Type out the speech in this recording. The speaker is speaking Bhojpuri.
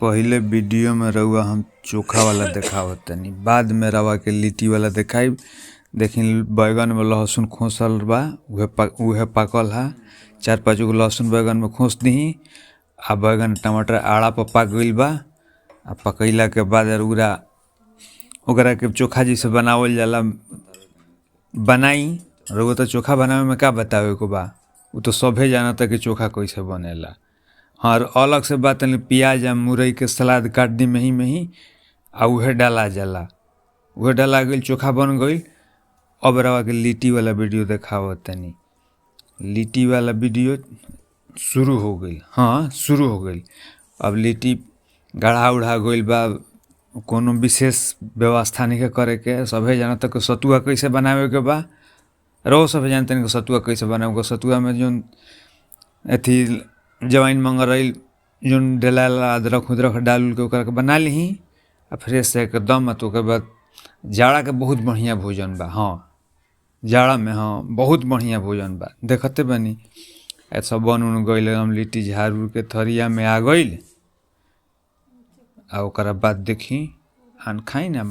पहिले वीडियो में रउआ हम चोखा वाला देखावत तनी, बाद में रवा के लिट्टी वाला देखाई। देखी बैगन में लहसुन खोसल बा, उहे पाकल हा। 4-5 गो लहसुन बैगन में खोस दही, आ बैगन टमाटर आड़ा पर पाक गइल बा। आ पकैला के बाद ओकरा के चोखा जैसे बनावल जाला बनाई। रउआ तो चोखा बनावे में का बतावे को बा, उ तो सभे जानता कि चोखा कैसे बनेला। हाँ, अलग से बात नहीं, प्याज आ मुरई के सलाद काट दी मही आ उहे डाला जाला, उहे डाला गइल, चोखा बन गइल। अब रवा के लिट्टी वाला वीडियो देखावत तनी। लिट्टी वाला वीडियो शुरू हो गइल, हाँ शुरू हो गइल। अब लिट्टी गढ़ा उढ़ा गइल बा, कोनो विशेष व्यवस्था नहीं करे के। सभे जानता कि सतुआ कैसे बनावे के बा। रहो सभे जानते कि सतुआ कैसे बनावे के। सतुआ में जो अथी जवाइन मंगरैल जोन डेलाला, अदरक उदरक डाल के ओकरा के बना ली आ फ्रेश से एकदम। तो ओकर बाद जाड़ा के बहुत बढ़िया भोजन बा। हाँ, जाड़ा में हाँ बहुत बढ़िया भोजन बा, देखते बनी। ऐसा बन उन गइल, हम लिट्टी झाड़ के थरिया में आ गइल। आ ओकरा बाद देखी खान खाई ना।